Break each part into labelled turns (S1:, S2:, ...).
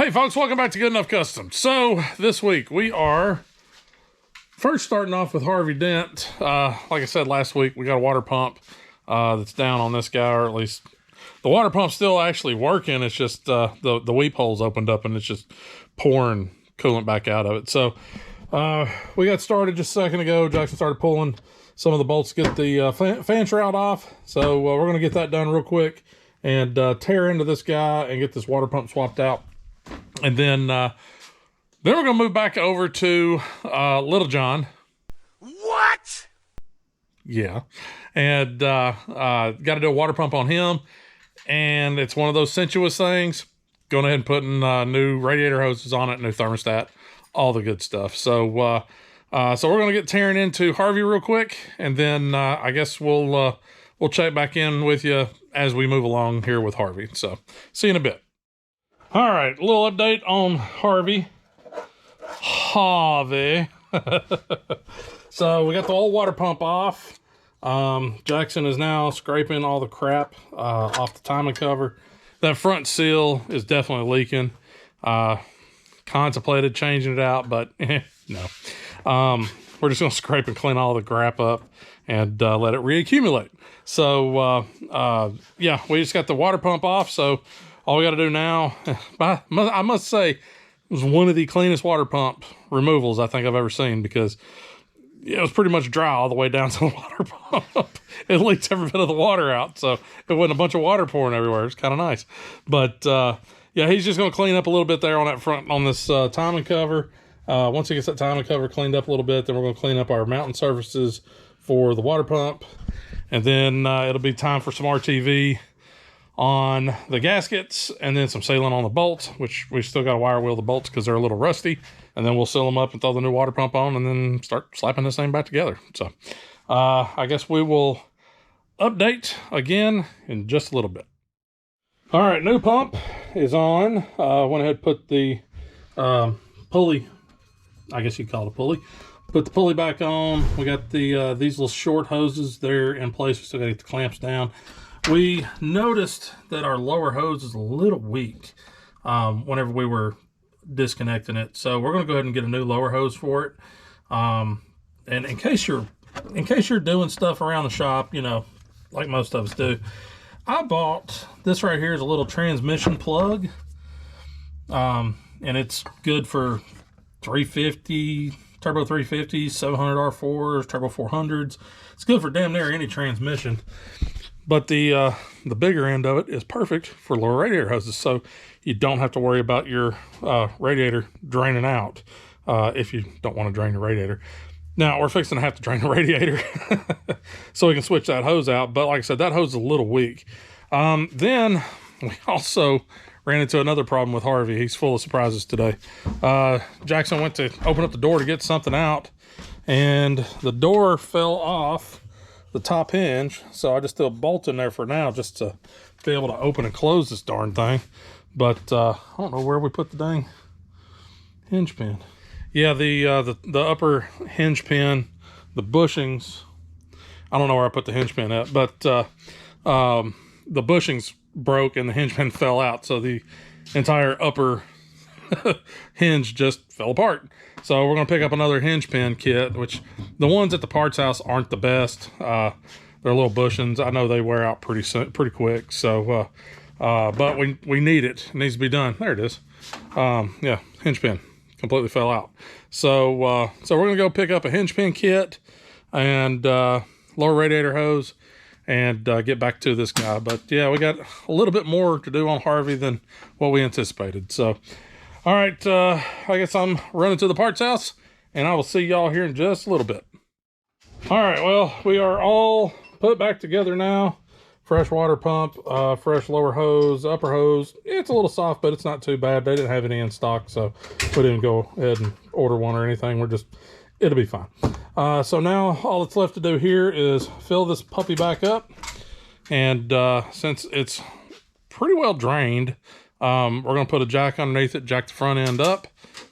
S1: Hey folks, welcome back to Good Enough Customs. So this week we are first starting off with Harvey Dent. Like I said last week, we got a water pump that's down on this guy, or at least the water pump's still actually working. It's just the weep hole's opened up and it's just pouring coolant back out of it. So we got started just a second ago. Jackson started pulling some of the bolts to get the fan shroud off. So we're going to get that done real quick and tear into this guy and get this water pump swapped out. And then we're going to move back over to Little John.
S2: What?
S1: Yeah. And got to do a water pump on him. And it's one of those sensuous things. Going ahead and putting new radiator hoses on it, new thermostat, all the good stuff. So we're going to get tearing into Harvey real quick. And then I guess we'll check back in with you as we move along here with Harvey. So see you in a bit. All right, a little update on Harvey. So we got the old water pump off. Jackson is now scraping all the crap off the timing cover. That front seal is definitely leaking. Contemplated changing it out, but no. We're just going to scrape and clean all the crap up and let it reaccumulate. So, yeah, we just got the water pump off, so all we got to do now, I must say, it was one of the cleanest water pump removals I think I've ever seen, because it was pretty much dry all the way down to the water pump. It leaked every bit of the water out, so it wasn't a bunch of water pouring everywhere. It's kind of nice. But, yeah, he's just going to clean up a little bit there on that front, on this timing cover. Once he gets that timing cover cleaned up a little bit, then we're going to clean up our mounting surfaces for the water pump. And then it'll be time for some RTV on the gaskets, and then some sealing on the bolts, which we still got to wire wheel the bolts because they're a little rusty. And then we'll seal them up and throw the new water pump on and then start slapping this thing back together. So I guess we will update again in just a little bit. All right, new pump is on. Went ahead and put the pulley, I guess you'd call it a pulley. Put the pulley back on. We got the these little short hoses. They're in place. We still got to get the clamps down. We noticed that our lower hose is a little weak whenever we were disconnecting it. So we're going to go ahead and get a new lower hose for it. And in case you're doing stuff around the shop, you know, like most of us do, I bought this right here is a little transmission plug. And it's good for 350, turbo 350s, 700 R4s, turbo 400s. It's good for damn near any transmission. But the bigger end of it is perfect for lower radiator hoses, so you don't have to worry about your radiator draining out if you don't want to drain your radiator. Now, we're fixing to have to drain the radiator so we can switch that hose out. But like I said, that hose is a little weak. Then we also ran into another problem with Harvey. He's full of surprises today. Jackson went to open up the door to get something out, and the door fell off the top hinge, so I just threw a bolt in there for now just to be able to open and close this darn thing. But I don't know where we put the dang hinge pin. Yeah, the upper hinge pin, the bushings, I don't know where I put the hinge pin at, but the bushings broke and the hinge pin fell out, so the entire upper hinge just fell apart. So we're going to pick up another hinge pin kit, which the ones at the parts house aren't the best. They're little bushings. I know they wear out pretty quick. So, but we need it. It needs to be done. There it is. Yeah, hinge pin completely fell out. So we're going to go pick up a hinge pin kit and lower radiator hose and get back to this guy. But yeah, we got a little bit more to do on Harvey than what we anticipated. So, all right, I guess I'm running to the parts house, and I will see y'all here in just a little bit. All right, well, we are all put back together now. Fresh water pump, fresh lower hose, upper hose. It's a little soft, but it's not too bad. They didn't have any in stock, so we didn't go ahead and order one or anything. It'll be fine. So now all that's left to do here is fill this puppy back up. And since it's pretty well drained, we're going to put a jack underneath it, jack the front end up.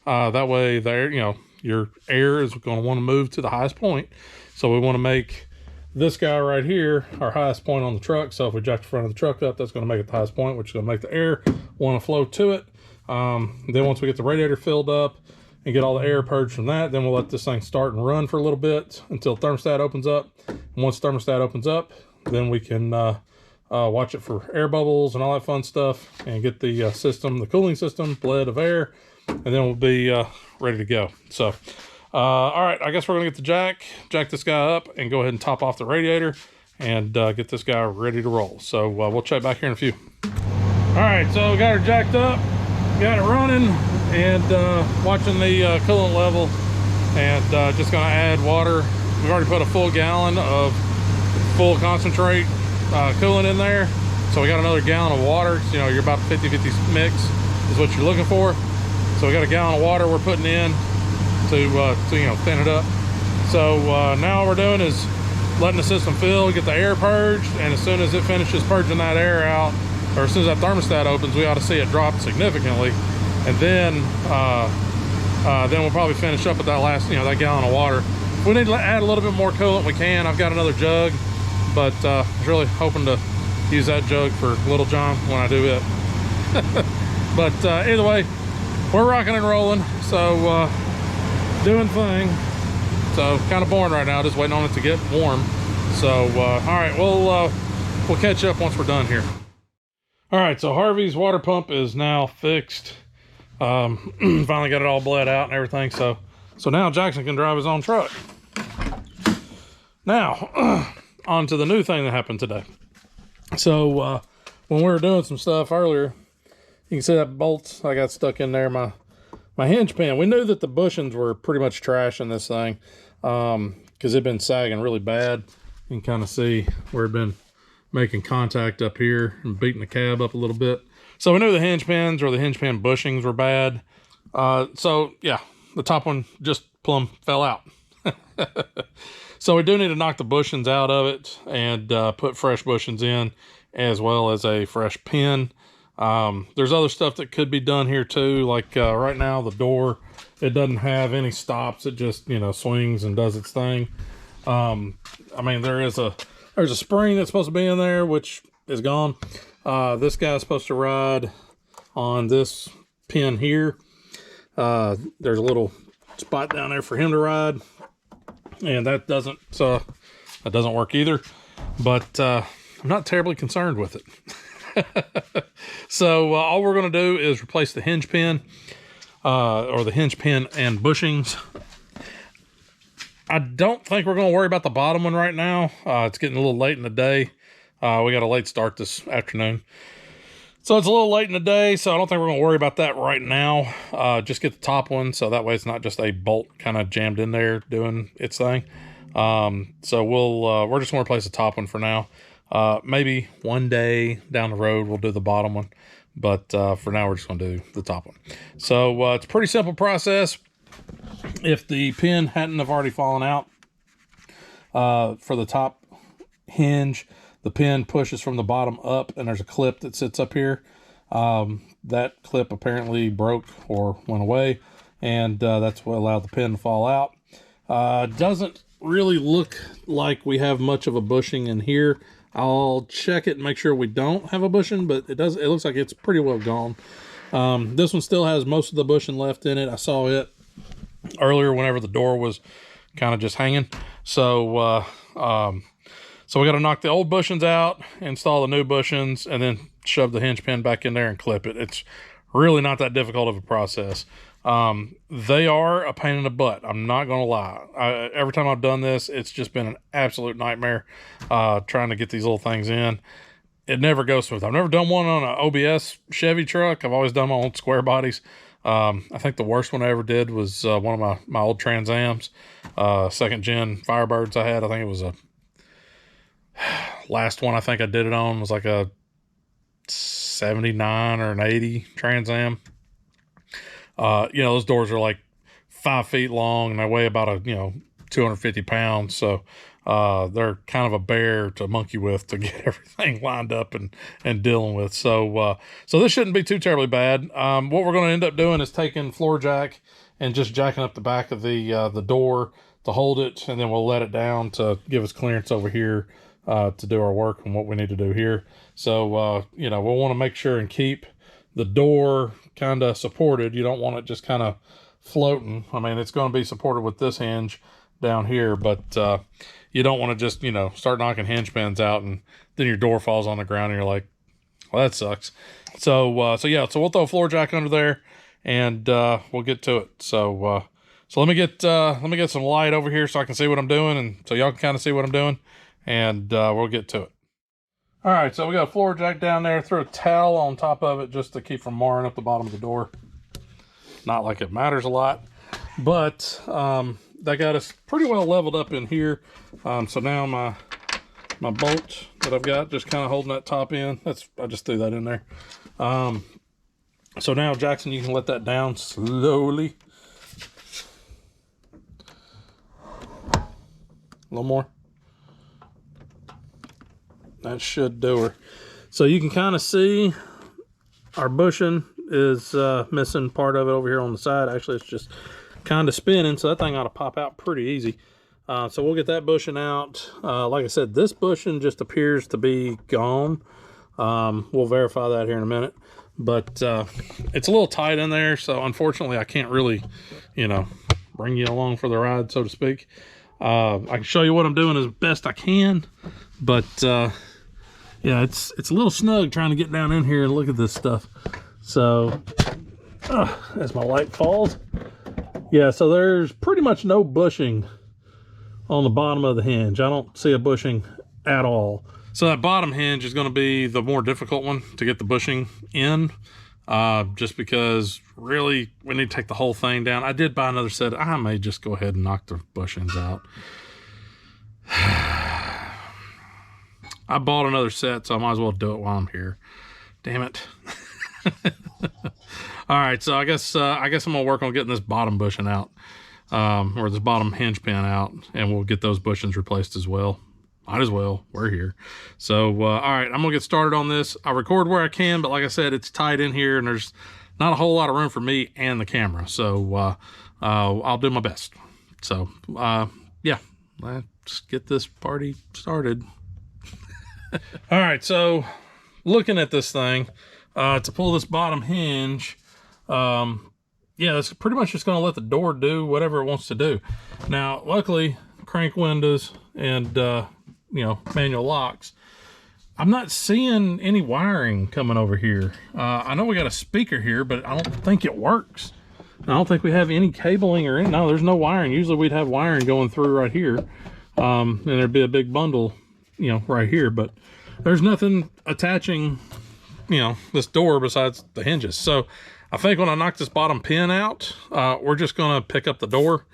S1: That way there, you know, your air is going to want to move to the highest point. So we want to make this guy right here our highest point on the truck. So if we jack the front of the truck up, that's going to make it the highest point, which is going to make the air want to flow to it. Then once we get the radiator filled up and get all the air purged from that, then we'll let this thing start and run for a little bit until thermostat opens up. And once thermostat opens up, then we can watch it for air bubbles and all that fun stuff and get the system, the cooling system, bled of air, and then we'll be ready to go. So, all right, I guess we're gonna get the jack this guy up and go ahead and top off the radiator and get this guy ready to roll. So we'll check back here in a few. All right, so got her jacked up, got it running, and watching the coolant level, and just gonna add water. We've already put a full gallon of full concentrate coolant in there, so we got another gallon of water. So, you know, you're about 50-50 mix is what you're looking for. So we got a gallon of water we're putting in to you know, thin it up. So now all we're doing is letting the system fill, get the air purged, and as soon as it finishes purging that air out, or as soon as that thermostat opens, we ought to see it drop significantly, and then we'll probably finish up with that last, you know, that gallon of water. If we need to add a little bit more coolant, we can. I've got another jug, but I was really hoping to use that jug for Little John when I do it. But either way, we're rocking and rolling, so doing thing. So kind of boring right now, just waiting on it to get warm. So all right, we'll catch up once we're done here. All right, so Harvey's water pump is now fixed. Finally got it all bled out and everything. So now Jackson can drive his own truck. Now on to the new thing that happened today. So when we were doing some stuff earlier, you can see that bolt I got stuck in there, my hinge pin. We knew that the bushings were pretty much trash in this thing because it'd been sagging really bad. You can kind of see where it'd been making contact up here and beating the cab up a little bit. So we knew the hinge pins or the hinge pin bushings were bad. So yeah, the top one just plumb fell out. So we do need to knock the bushings out of it and put fresh bushings in, as well as a fresh pin. There's other stuff that could be done here too. Like right now, the door, it doesn't have any stops. It just, you know, swings and does its thing. I mean, there's a spring that's supposed to be in there, which is gone. This guy's supposed to ride on this pin here. There's a little spot down there for him to ride, and that doesn't work either. But I'm not terribly concerned with it. So all we're going to do is replace the hinge pin, or the hinge pin and bushings. I don't think we're going to worry about the bottom one right now. It's getting a little late in the day. We got a late start this afternoon, so it's a little late in the day, so I don't think we're going to worry about that right now. Just get the top one, so that way it's not just a bolt kind of jammed in there doing its thing. So we're just going to replace the top one for now. Maybe one day down the road we'll do the bottom one, but for now we're just going to do the top one. So it's a pretty simple process. If the pin hadn't have already fallen out for the top hinge, the pin pushes from the bottom up, and there's a clip that sits up here. That clip apparently broke or went away, and that's what allowed the pin to fall out. Doesn't really look like we have much of a bushing in here. I'll check it and make sure we don't have a bushing, but it looks like it's pretty well gone. This one still has most of the bushing left in it. I saw it earlier whenever the door was kind of just hanging. So so we got to knock the old bushings out, install the new bushings, and then shove the hinge pin back in there and clip it. It's really not that difficult of a process. They are a pain in the butt, I'm not gonna lie. Every time I've done this, it's just been an absolute nightmare trying to get these little things in. It never goes smooth. I've never done one on an OBS Chevy truck. I've always done my own square bodies. I think the worst one I ever did was one of my old Trans Ams, second gen Firebirds I had. I think it was a last one I think I did it on was like a 79 or an 80 Trans Am. You know, those doors are like 5 feet long and they weigh about 250 pounds. So they're kind of a bear to monkey with to get everything lined up and dealing with. So this shouldn't be too terribly bad. What we're going to end up doing is taking floor jack and just jacking up the back of the door to hold it, and then we'll let it down to give us clearance over here to do our work and what we need to do here. So we'll want to make sure and keep the door kind of supported. You don't want it just kind of floating. I mean, it's going to be supported with this hinge down here, but you don't want to just, you know, start knocking hinge pins out and then your door falls on the ground and you're like, well, that sucks. So yeah, so we'll throw a floor jack under there and we'll get to it. So let me get some light over here so I can see what I'm doing, and so y'all can kind of see what I'm doing, and we'll get to it. All right, so we got a floor jack down there. Throw a towel on top of it just to keep from marring up the bottom of the door. Not like it matters a lot, but that got us pretty well leveled up in here. So now my bolt that I've got just kind of holding that top in. I just threw that in there. So now, Jackson, you can let that down slowly. A little more. That should do her. So you can kind of see our bushing is missing part of it over here on the side. Actually, it's just kind of spinning, so that thing ought to pop out pretty easy. So we'll get that bushing out. Like I said, this bushing just appears to be gone. We'll verify that here in a minute. But it's a little tight in there, so unfortunately I can't really, you know, bring you along for the ride, so to speak. I can show you what I'm doing as best I can, but yeah, it's a little snug trying to get down in here and look at this stuff. So as my light falls, yeah, so there's pretty much no bushing on the bottom of the hinge. I don't see a bushing at all. So that bottom hinge is going to be the more difficult one to get the bushing in, just because really we need to take the whole thing down. I did buy another set. I may just go ahead and knock the bushings out. I bought another set, so I might as well do it while I'm here. Damn it. All right, so I guess I'm gonna work on getting this bottom bushing out, or this bottom hinge pin out, and we'll get those bushings replaced as well. Might as well, we're here. So all right, I'm gonna get started on this. I record where I can, but like I said, it's tight in here and there's not a whole lot of room for me and the camera, so I'll do my best. So yeah, let's get this party started. All right, so looking at this thing, to pull this bottom hinge, yeah, that's pretty much just gonna let the door do whatever it wants to do. Now luckily, crank windows and you know, manual locks, I'm not seeing any wiring coming over here. I know we got a speaker here, but I don't think it works. I don't think we have any cabling or any, no, there's no wiring. Usually we'd have wiring going through right here, and there'd be a big bundle, you know, right here, but there's nothing attaching, you know, this door besides the hinges. So I think when I knock this bottom pin out, we're just gonna pick up the door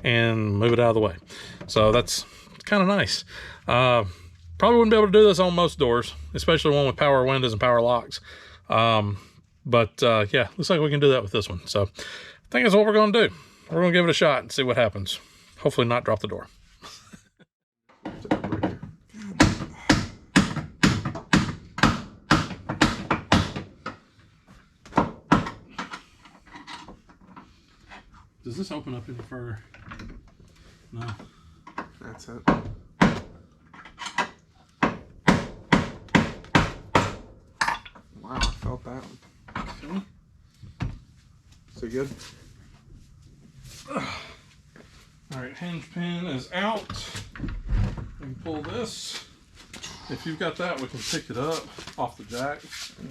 S1: and move it out of the way. So that's kind of nice. Probably wouldn't be able to do this on most doors, especially one with power windows and power locks. But yeah, looks like we can do that with this one. So I think that's what we're going to do. We're going to give it a shot and see what happens. Hopefully not drop the door. Does this open up any further? No.
S3: That's it. Wow, I felt that one.
S1: Okay.
S3: Is it good?
S1: All right, hinge pin is out. We can pull this. If you've got that, we can pick it up off the jack and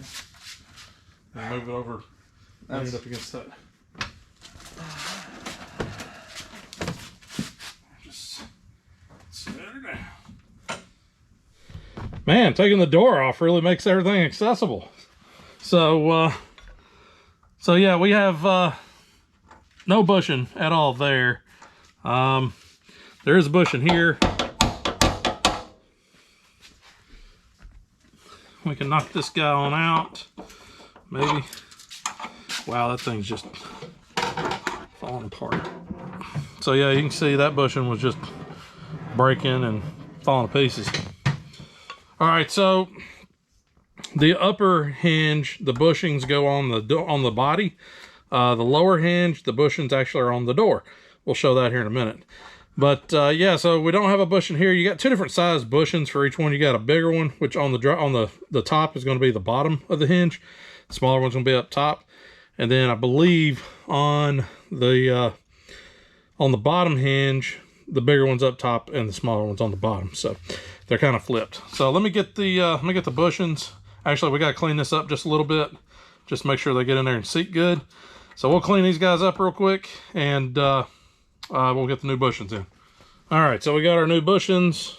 S1: move it over, lean it up against that. Just set her down. Man, taking the door off really makes everything accessible. So, so yeah, we have no bushing at all there. There is a bushing here. We can knock this guy on out, maybe. Wow, that thing's just falling apart. So yeah, you can see that bushing was just breaking and falling to pieces. All right, so the upper hinge, the bushings go on the body. The lower hinge, the bushings actually are on the door. We'll show that here in a minute. But yeah, so we don't have a bushing here. You got two different size bushings for each one. You got a bigger one, which on the top is going to be the bottom of the hinge. Smaller one's gonna be up top. And then I believe on the bottom hinge, the bigger one's up top and the smaller one's on the bottom. So they're kind of flipped. So let me get the bushings. Actually, we gotta clean this up just a little bit, just to make sure they get in there and seat good. So we'll clean these guys up real quick, and we'll get the new bushings in. All right, so we got our new bushings.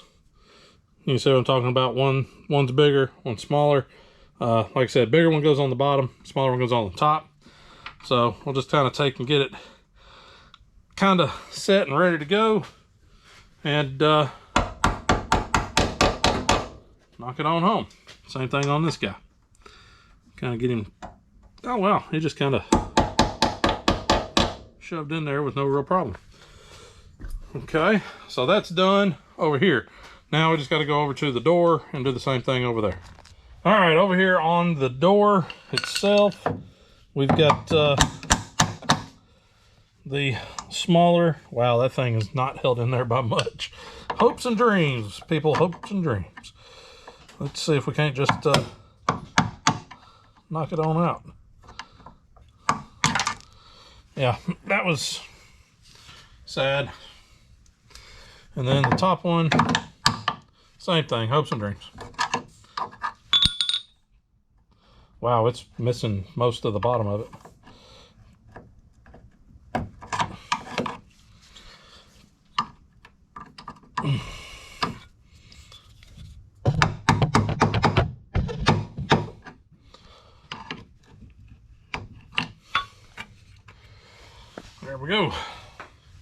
S1: You see what I'm talking about? One's bigger, one's smaller. Like I said, bigger one goes on the bottom, smaller one goes on the top. So we'll just kind of take and get it kind of set and ready to go, and knock it on home. Same thing on this guy. Kind of get him, oh wow, he just kind of shoved in there with no real problem. Okay, so that's done over here. Now we just got to go over to the door and do the same thing over there. All right, over here on the door itself, we've got the smaller, wow, that thing is not held in there by much. Hopes and dreams, people, hopes and dreams. Let's see if we can't just knock it on out. Yeah, that was sad. And then the top one, same thing, hopes and dreams. Wow, it's missing most of the bottom of it. There we go.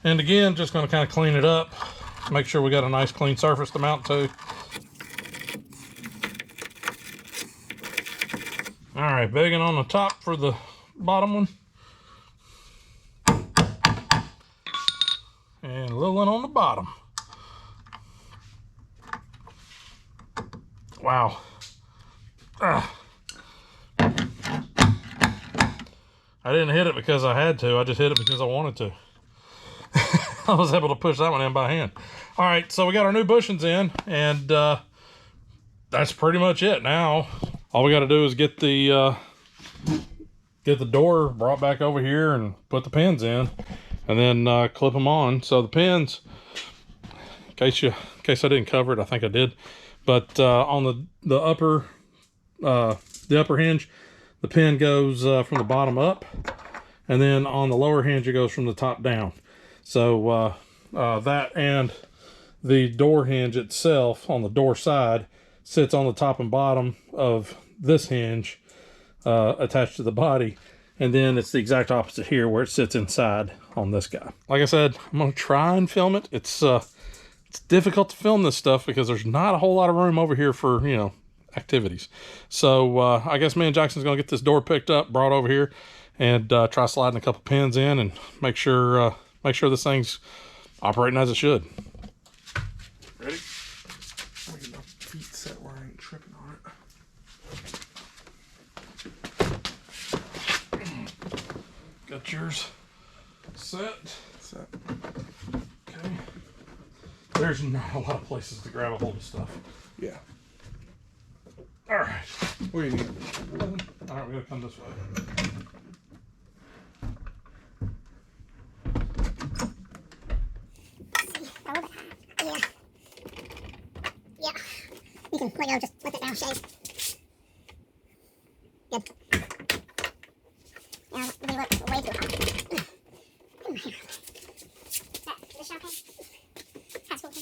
S1: And again, just going to kind of clean it up, make sure we got a nice clean surface to mount to. All right, begging on the top for the bottom one. And Lilin on the bottom. Wow. I didn't hit it because I had to. I just hit it because I wanted to. I was able to push that one in by hand. All right, so we got our new bushings in, and that's pretty much it. Now, all we got to do is get the door brought back over here and put the pins in, and then clip them on. So the pins, in case I didn't cover it, I think I did. But on the upper hinge, the pin goes from the bottom up, and then on the lower hinge it goes from the top down. So that and the door hinge itself on the door side sits on the top and bottom of this hinge attached to the body, and then it's the exact opposite here where it sits inside on this guy. Like I said, I'm gonna try and film it. It's difficult to film this stuff because there's not a whole lot of room over here for, you know, activities. So I guess me and Jackson's gonna get this door picked up, brought over here, and try sliding a couple pins in and make sure this thing's operating as it should. Ready?
S3: Let me get my feet set where I ain't tripping on it.
S1: Got yours set.
S3: Set.
S1: Okay. There's not a lot of places to grab a hold of stuff.
S3: Yeah.
S1: All right.
S3: What do you need?
S1: All right, we gotta come this way.
S4: Yeah. You can let go, just let it down, shake. Good. Yeah, we look way too high. The champagne. That's cool.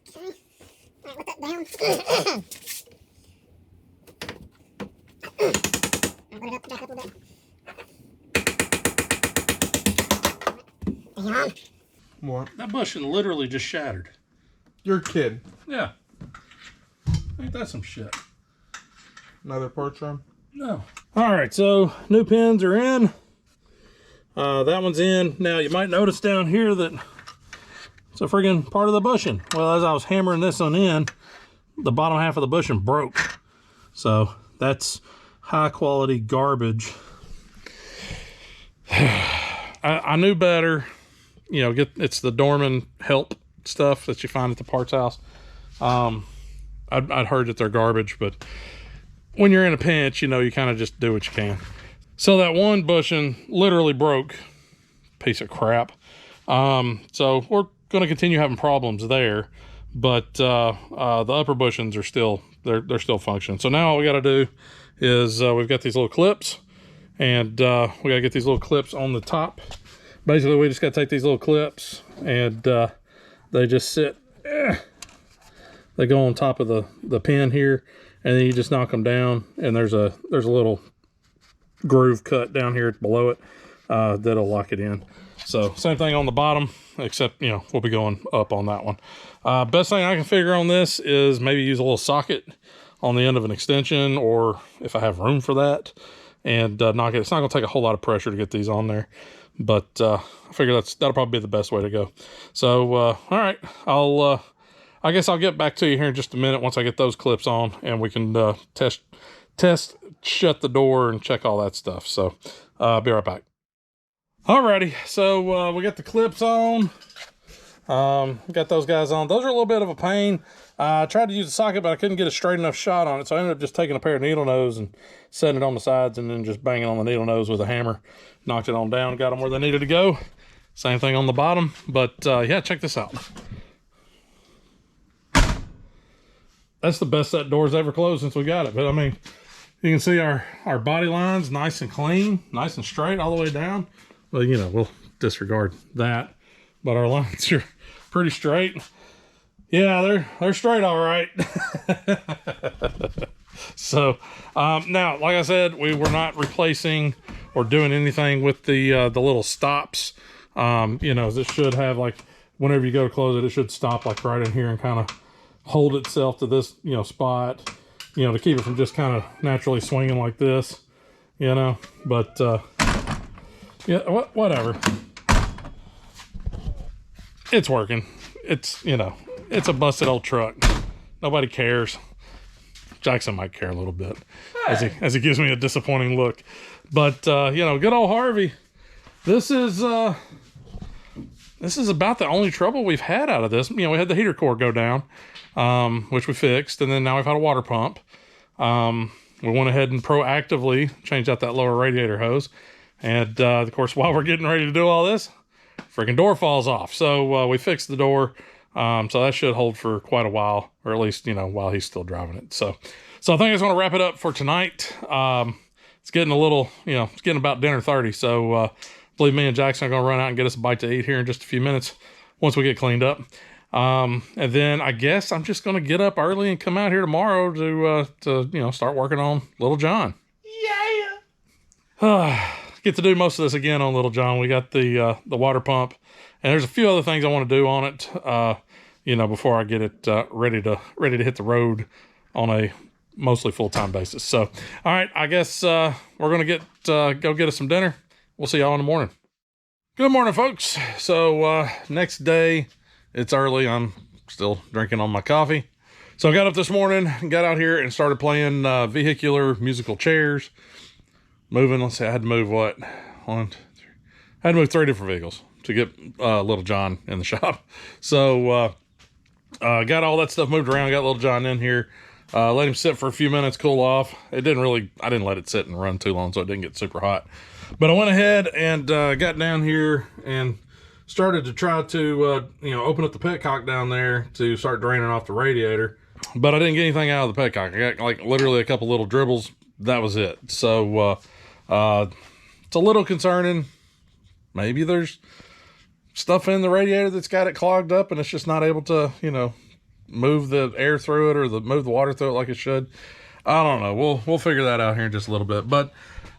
S4: Okay. Alright, let that down. I'll put it up, back up a bit. Damn.
S3: What?
S1: That bushing literally just shattered.
S3: You're kidding.
S1: Yeah. Ain't that some shit?
S3: Another porch arm?
S1: No. All right, so new pins are in. That one's in. Now you might notice down here that it's a friggin' part of the bushing. Well, as I was hammering this one in, the bottom half of the bushing broke. So that's high quality garbage. I knew better. You know, it's the Dorman help stuff that you find at the parts house. I'd heard that they're garbage, but when you're in a pinch, you know, you kind of just do what you can. So that one bushing literally broke. Piece of crap. So we're going to continue having problems there, but the upper bushings are still, they're still functioning. So now all we got to do is we've got these little clips, and we got to get these little clips on the top. Basically, we just got to take these little clips, and they just sit, they go on top of the pin here, and then you just knock them down, and there's a little groove cut down here below it that'll lock it in. So same thing on the bottom, except, you know, we'll be going up on that one. Best thing I can figure on this is maybe use a little socket on the end of an extension, or if I have room for that, and knock it. It's not going to take a whole lot of pressure to get these on there, but I figure that'll probably be the best way to go. So all right, I guess I'll get back to you here in just a minute once I get those clips on, and we can test, shut the door, and check all that stuff. So be right back. Alrighty, so we got the clips on. Got those guys on. Those are a little bit of a pain. I tried to use the socket, but I couldn't get a straight enough shot on it, so I ended up just taking a pair of needle nose and setting it on the sides, and then just banging on the needle nose with a hammer. Knocked it on down, got them where they needed to go. Same thing on the bottom, but yeah, check this out. That's the best that door's ever closed since we got it. But I mean, you can see our body lines nice and clean, nice and straight all the way down. Well, you know, we'll disregard that, but our lines are pretty straight. Yeah, they're straight all right. So now, like I said, we were not replacing or doing anything with the little stops. You know, this should have, like, whenever you go to close it, it should stop like right in here and kind of hold itself to this, you know, spot, you know, to keep it from just kind of naturally swinging like this, you know. But yeah, whatever. It's working. It's, you know, it's a busted old truck. Nobody cares. Jackson might care a little bit, as he gives me a disappointing look. But you know, good old Harvey. This is about the only trouble we've had out of this. You know, we had the heater core go down, which we fixed, and then now we've had a water pump. We went ahead and proactively changed out that lower radiator hose. And of course, while we're getting ready to do all this, freaking door falls off. So we fixed the door. So that should hold for quite a while, or at least, you know, while he's still driving it. So I think I just want to wrap it up for tonight. It's getting a little, you know, it's getting about dinner 30. So I believe me and Jackson are going to run out and get us a bite to eat here in just a few minutes once we get cleaned up. And then I guess I'm just going to get up early and come out here tomorrow to you know, start working on Little John. Yeah. Get to do most of this again on Little John. We got the water pump, and there's a few other things I want to do on it, you know, before I get it ready to hit the road on a mostly full-time basis. So, all right, I guess we're gonna go get us some dinner. We'll see y'all in the morning. Good morning, folks. So next day, it's early. I'm still drinking on my coffee. So I got up this morning, got out here and started playing vehicular musical chairs. Moving, let's see, I had to move what? I had to move 3 different vehicles to get Little John in the shop. So got all that stuff moved around, got Little John in here, let him sit for a few minutes, cool off. I didn't let it sit and run too long, so it didn't get super hot. But I went ahead and got down here and started to try to, you know, open up the petcock down there to start draining off the radiator. But I didn't get anything out of the petcock. I got like literally a couple little dribbles. That was it. So it's a little concerning. Maybe there's stuff in the radiator that's got it clogged up and it's just not able to, you know, move the air through it or move the water through it like it should. I don't know. We'll figure that out here in just a little bit. But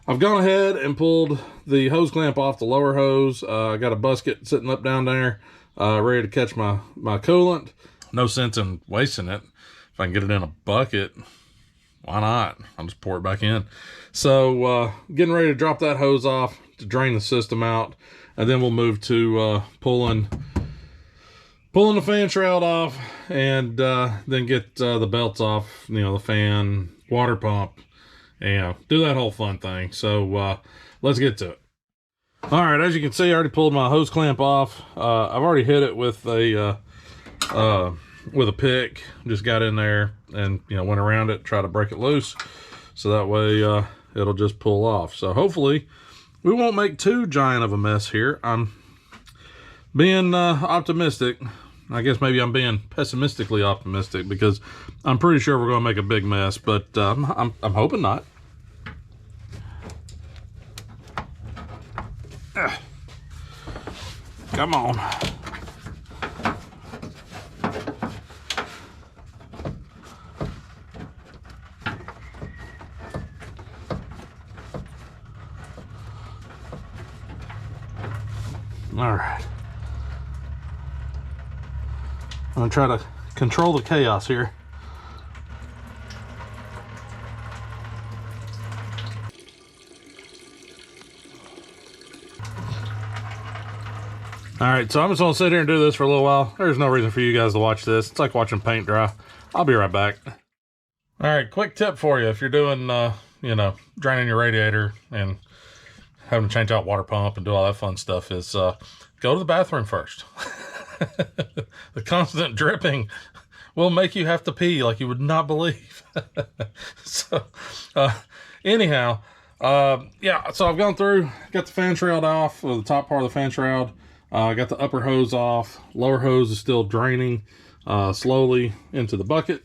S1: I've gone ahead and pulled the hose clamp off the lower hose. I got a busket sitting up down there, ready to catch my coolant. No sense in wasting it. If I can get it in a bucket, why not? I'll just pour it back in. So getting ready to drop that hose off to drain the system out, and then we'll move to pulling the fan shroud off, and then get the belts off, you know, the fan, water pump, and, you know, do that whole fun thing. So let's get to it. All right, as you can see, I already pulled my hose clamp off. I've already hit it with a with a pick, just got in there and, you know, went around it, try to break it loose. So that way it'll just pull off. So hopefully we won't make too giant of a mess here. I'm being optimistic. I guess maybe I'm being pessimistically optimistic because I'm pretty sure we're going to make a big mess, but I'm hoping not. Come on. All right. I'm gonna try to control the chaos here. All right, so I'm just gonna sit here and do this for a little while. There's no reason for you guys to watch this. It's like watching paint dry. I'll be right back. All right, quick tip for you. If you're doing, you know, draining your radiator and having to change out water pump and do all that fun stuff is go to the bathroom first. The constant dripping will make you have to pee like you would not believe. So, anyhow, yeah, so I've gone through, got the fan shroud off, or the top part of the fan shroud. Got the upper hose off. Lower hose is still draining slowly into the bucket.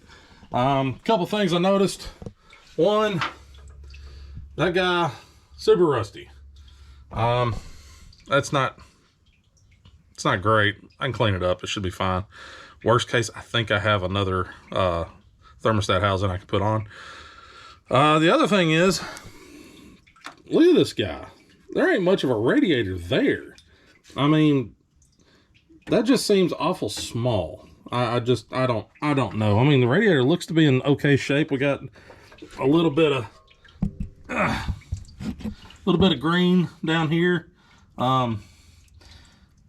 S1: Couple things I noticed. One, that guy, super rusty. It's not great. I can clean it up. It should be fine. Worst case, I think I have another thermostat housing I can put on. The other thing is, look at this guy. There ain't much of a radiator there. I mean, that just seems awful small. I don't know. I mean, the radiator looks to be in okay shape. We got a little bit of green down here.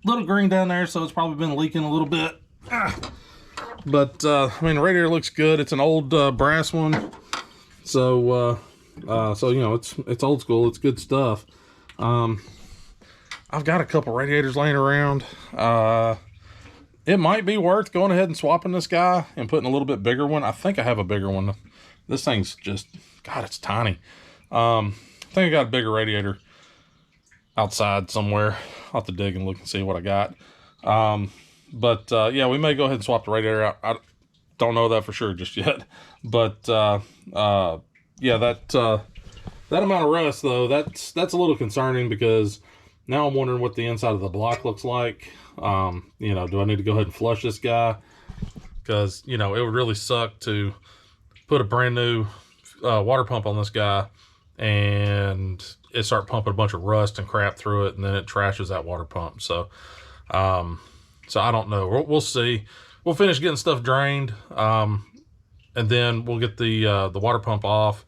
S1: Little green down there, so it's probably been leaking a little bit. But I mean, the radiator looks good. It's an old brass one, so you know, it's old school. It's good stuff. I've got a couple radiators laying around. It might be worth going ahead and swapping this guy and putting a little bit bigger one. I think I have a bigger one. This thing's just, God, it's tiny. I think I got a bigger radiator outside somewhere. I'll have to dig and look and see what I got. Yeah, we may go ahead and swap the radiator out. I don't know that for sure just yet. But yeah, that amount of rust though, that's a little concerning because now I'm wondering what the inside of the block looks like. You know, do I need to go ahead and flush this guy? Because, you know, it would really suck to put a brand new water pump on this guy and it start pumping a bunch of rust and crap through it, and then it trashes that water pump. So I don't know. We'll see. We'll finish getting stuff drained, and then we'll get the water pump off.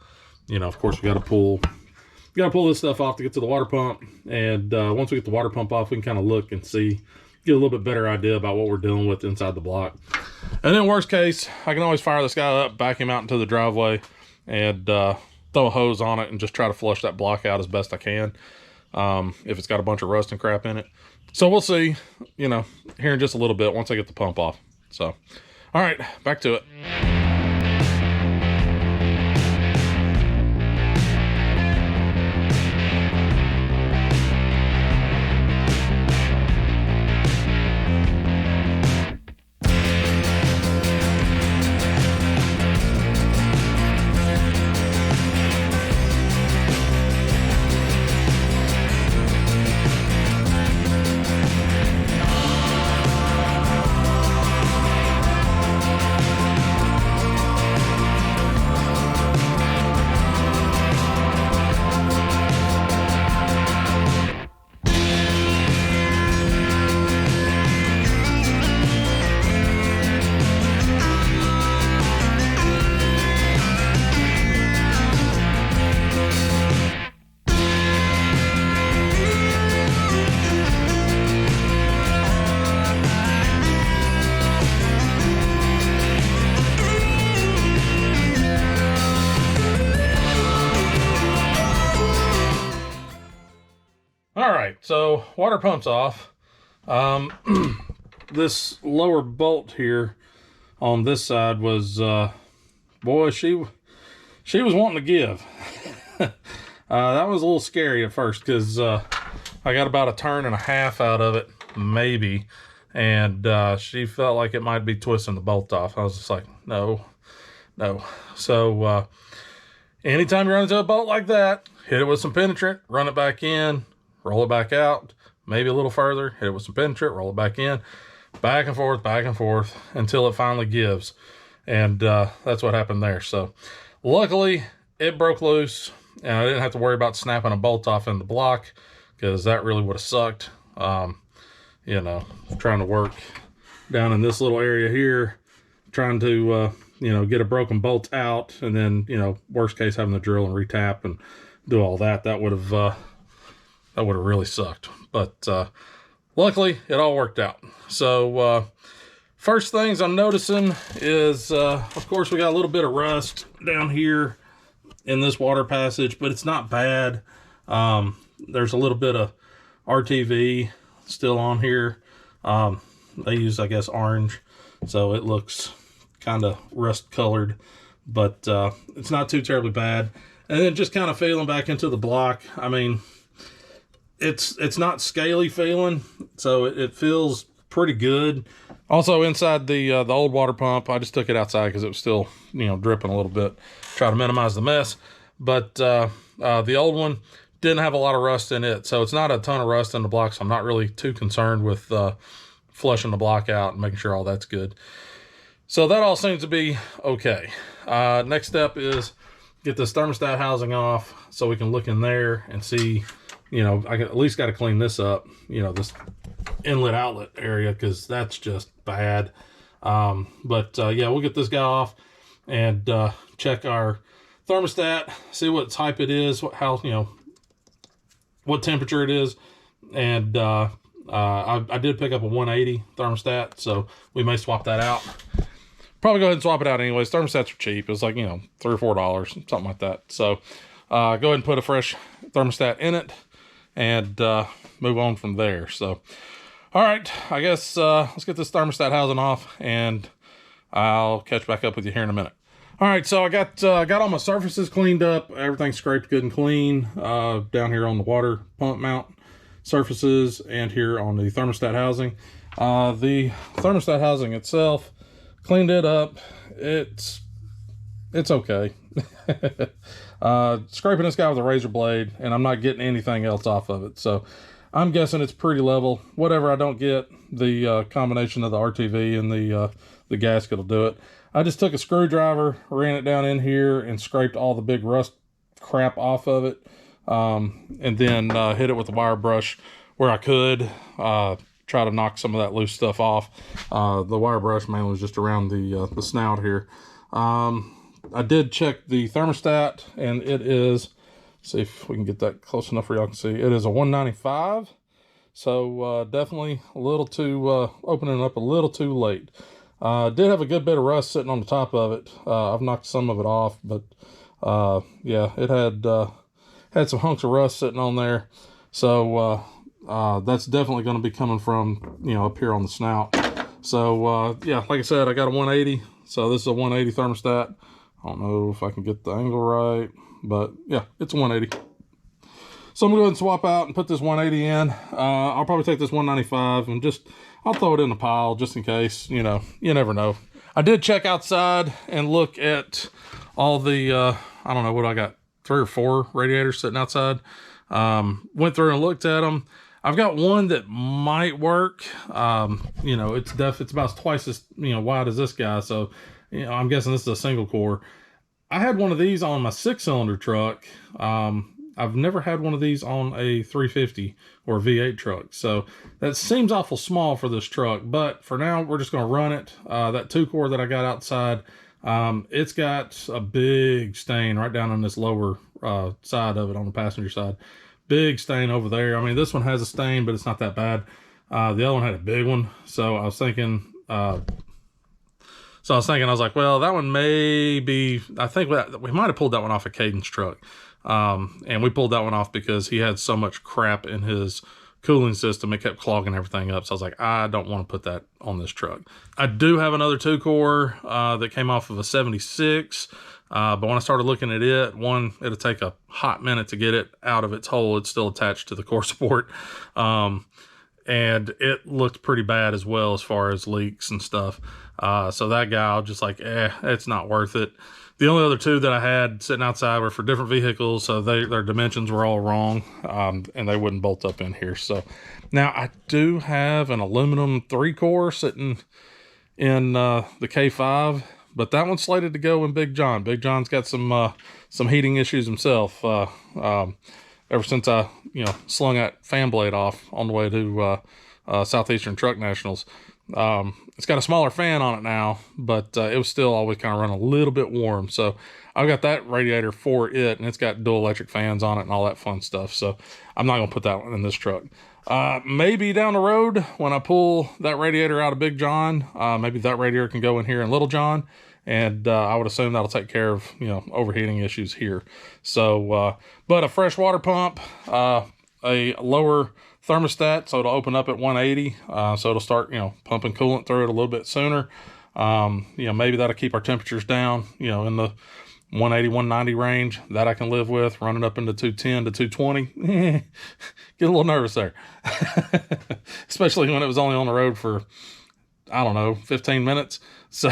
S1: You know, of course, we got to pull this stuff off to get to the water pump. And once we get the water pump off, we can kind of look and see, get a little bit better idea about what we're dealing with inside the block. And then worst case, I can always fire this guy up, back him out into the driveway, and throw a hose on it and just try to flush that block out as best I can, if it's got a bunch of rust and crap in it. So we'll see, you know, here in just a little bit once I get the pump off. So, all right, back to it. So water pump's off. This lower bolt here on this side was, boy, she was wanting to give. That was a little scary at first because I got about a turn and a half out of it, maybe. And she felt like it might be twisting the bolt off. I was just like, no. So anytime you run into a bolt like that, hit it with some penetrant, run it back in, roll it back out, maybe a little further, hit it with some penetrant, roll it back in, back and forth until it finally gives. And that's what happened there. So luckily it broke loose and I didn't have to worry about snapping a bolt off in the block, because that really would have sucked. You know, trying to work down in this little area here, trying to you know, get a broken bolt out, and then, you know, worst case having to drill and retap and do all that. That would have really sucked. But luckily it all worked out. So first things I'm noticing is of course we got a little bit of rust down here in this water passage, but it's not bad. There's a little bit of RTV still on here. They use, I guess, orange, so it looks kind of rust colored, but it's not too terribly bad. And then just kind of feeling back into the block, I mean, it's not scaly feeling, so it feels pretty good. Also inside the old water pump, I just took it outside because it was still, you know, dripping a little bit, try to minimize the mess. But the old one didn't have a lot of rust in it, so it's not a ton of rust in the block, so I'm not really too concerned with flushing the block out and making sure all that's good. So that all seems to be okay. Next step is get this thermostat housing off so we can look in there and see, you know, I at least got to clean this up, you know, this inlet outlet area, because that's just bad. But yeah, we'll get this guy off and check our thermostat, see what type it is, how, you know, what temperature it is. And I did pick up a 180 thermostat, so we may swap that out. Probably go ahead and swap it out anyways. Thermostats are cheap. It was like, you know, $3 or $4, something like that. So go ahead and put a fresh thermostat in it and move on from there. So, all right, I guess let's get this thermostat housing off and I'll catch back up with you here in a minute. All right, so I got all my surfaces cleaned up. Everything's scraped good and clean down here on the water pump mount surfaces and here on the thermostat housing. The thermostat housing itself, cleaned it up. It's okay. Scraping this guy with a razor blade, and I'm not getting anything else off of it. So I'm guessing it's pretty level. Whatever I don't get, the combination of the RTV and the gasket will do it. I just took a screwdriver, ran it down in here, and scraped all the big rust crap off of it. And then hit it with a wire brush where I could. Try to knock some of that loose stuff off. The wire brush mainly was just around the snout here. I did check the thermostat, and it is, see if we can get that close enough where y'all can see. It is a 195, so definitely a little too, opening up a little too late. Did have a good bit of rust sitting on the top of it. I've knocked some of it off, but yeah, it had some hunks of rust sitting on there. So that's definitely going to be coming from, you know, up here on the snout. So yeah, like I said, I got a 180. So this is a 180 thermostat. I don't know if I can get the angle right, but yeah, it's a 180. So I'm gonna go ahead and swap out and put this 180 in. I'll probably take this 195 and I'll throw it in a pile just in case, you know, you never know. I did check outside and look at all the, I don't know what I got, 3 or 4 radiators sitting outside. Went through and looked at them. I've got one that might work. You know, it's about twice as, you know, wide as this guy. So, you know, I'm guessing this is a single core. I had one of these on my 6-cylinder truck. I've never had one of these on a 350 or V8 truck. So that seems awful small for this truck, but for now we're just going to run it. That 2-core that I got outside, it's got a big stain right down on this lower side of it on the passenger side. Big stain over there. I mean, this one has a stain, but it's not that bad. The other one had a big one. So I was thinking, I was like, well, that one may be, I think we might have pulled that one off a Caden's truck. And we pulled that one off because he had so much crap in his cooling system, it kept clogging everything up. So I was like, I don't want to put that on this truck. I do have another 2-core that came off of a 76. But when I started looking at it, one, it'll take a hot minute to get it out of its hole. It's still attached to the core support. And it looked pretty bad as well as far as leaks and stuff. So that guy, I was just like, it's not worth it. The only other 2 that I had sitting outside were for different vehicles, so their dimensions were all wrong, and they wouldn't bolt up in here. So now I do have an aluminum 3-core sitting in the K5, but that one's slated to go in Big John. Big John's got some heating issues himself. Ever since I, slung that fan blade off on the way to Southeastern Truck Nationals. It's got a smaller fan on it now, but it was still always kind of running a little bit warm. So I've got that radiator for it, and it's got dual electric fans on it and all that fun stuff. So I'm not going to put that one in this truck. Maybe down the road when I pull that radiator out of Big John, maybe that radiator can go in here in Little John. And I would assume that'll take care of, overheating issues here. So, but a fresh water pump, a lower thermostat, so it'll open up at 180. So it'll start, pumping coolant through it a little bit sooner. Maybe that'll keep our temperatures down, in the 180, 190 range. That I can live with. Running up into 210 to 220. Get a little nervous there. Especially when it was only on the road for, 15 minutes. So,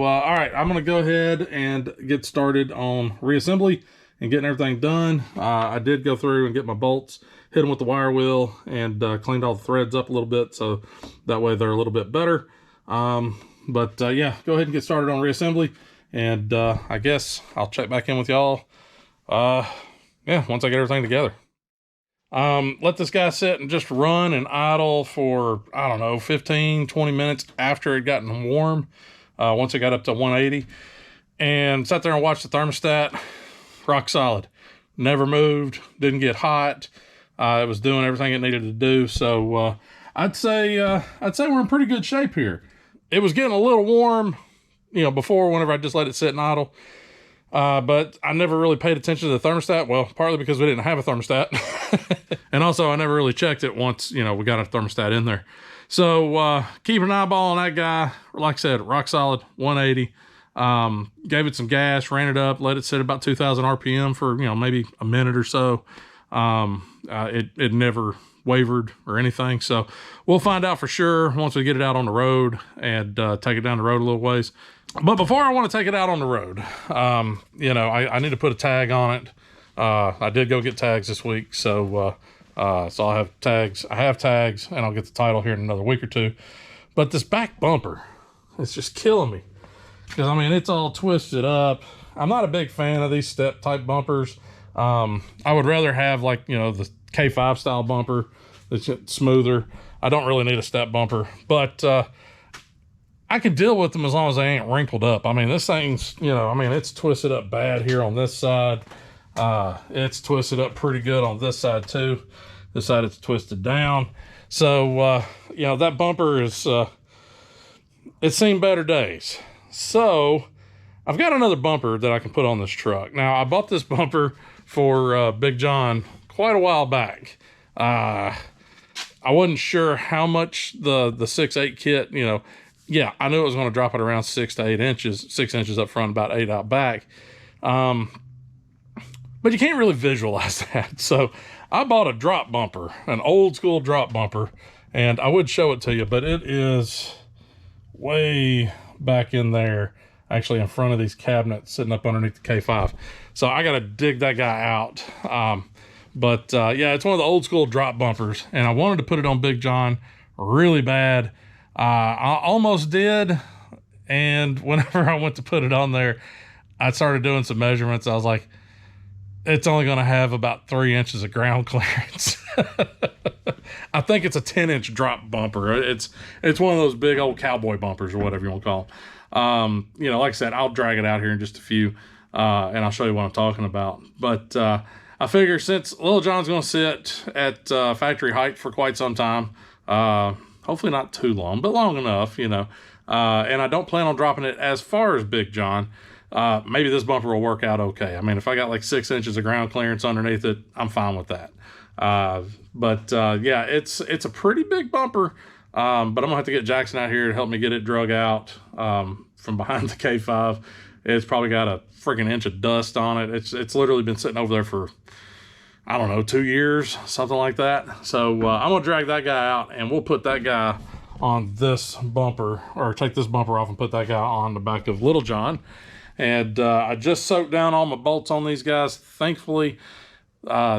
S1: all right, I'm going to go ahead and get started on reassembly and getting everything done. I did go through and get my bolts, hit them with the wire wheel, and cleaned all the threads up a little bit, so that way they're a little bit better. Yeah, go ahead and get started on reassembly, and I guess I'll check back in with y'all, once I get everything together. Let this guy sit and just run and idle for, 15, 20 minutes after it gotten warm. Once it got up to 180, and sat there and watched the thermostat. Rock solid. Never moved. Didn't get hot. It was doing everything it needed to do. So, I'd say we're in pretty good shape here. It was getting a little warm, before whenever I just let it sit and idle. But I never really paid attention to the thermostat. Well, partly because we didn't have a thermostat. And also I never really checked it once, we got a thermostat in there. So, keep an eyeball on that guy. Like I said, rock solid, 180. Gave it some gas, ran it up, let it sit about 2,000 RPM for, maybe a minute or so. It never wavered or anything. So we'll find out for sure once we get it out on the road and, take it down the road a little ways. But before I want to take it out on the road, I need to put a tag on it. I did go get tags this week. So I'll have tags. I have tags, and I'll get the title here in another week or two. But this back bumper, it's just killing me. Because, it's all twisted up. I'm not a big fan of these step type bumpers. I would rather have the K5 style bumper that's smoother. I don't really need a step bumper, but, I can deal with them as long as they ain't wrinkled up. This thing's, it's twisted up bad here on this side. It's twisted up pretty good on this side too. This side it's twisted down. So, that bumper is, it's seen better days. So I've got another bumper that I can put on this truck. Now, I bought this bumper for Big John quite a while back. I wasn't sure how much the 6/8 kit, I knew it was going to drop it around 6 to 8 inches, 6 inches up front, about 8 out back. But you can't really visualize that. So I bought a drop bumper, an old school drop bumper, and I would show it to you, but it is way back in there, actually in front of these cabinets sitting up underneath the K5. So I got to dig that guy out. It's one of the old school drop bumpers, and I wanted to put it on Big John really bad. I almost did, and whenever I went to put it on there, I started doing some measurements. I was like, it's only going to have about 3 inches of ground clearance. I think it's a 10-inch drop bumper. It's one of those big old cowboy bumpers or whatever you want to call them. Like I said, I'll drag it out here in just a few, and I'll show you what I'm talking about. But I figure since Little John's going to sit at factory height for quite some time, hopefully not too long, but long enough, and I don't plan on dropping it as far as Big John. Maybe this bumper will work out okay. If I got 6 inches of ground clearance underneath it, I'm fine with that. Yeah, it's a pretty big bumper. But I'm gonna have to get Jackson out here to help me get it drug out from behind the K5. It's probably got a freaking inch of dust on it. It's literally been sitting over there for, I don't know, 2 years, something like that. So I'm gonna drag that guy out, and we'll put that guy on this bumper, or take this bumper off and put that guy on the back of Little John. And I just soaked down all my bolts on these guys. Thankfully,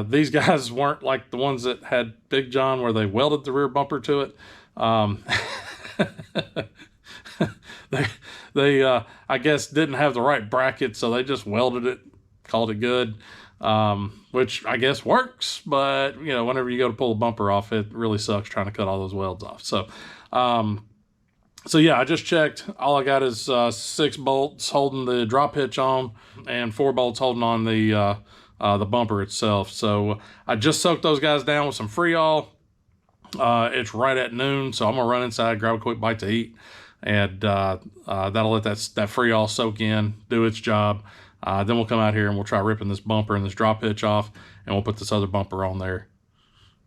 S1: these guys weren't like the ones that had Big John where they welded the rear bumper to it. They I guess didn't have the right bracket, so they just welded it, called it good, which I guess works. But you know, whenever you go to pull a bumper off, it really sucks trying to cut all those welds off. So yeah, I just checked. All I got is 6 bolts holding the drop hitch on, and 4 bolts holding on the bumper itself. So I just soaked those guys down with some Freon. It's right at noon, so I'm gonna run inside, grab a quick bite to eat, and that'll let that Freon soak in, do its job. Then we'll come out here and we'll try ripping this bumper and this drop hitch off, and we'll put this other bumper on there.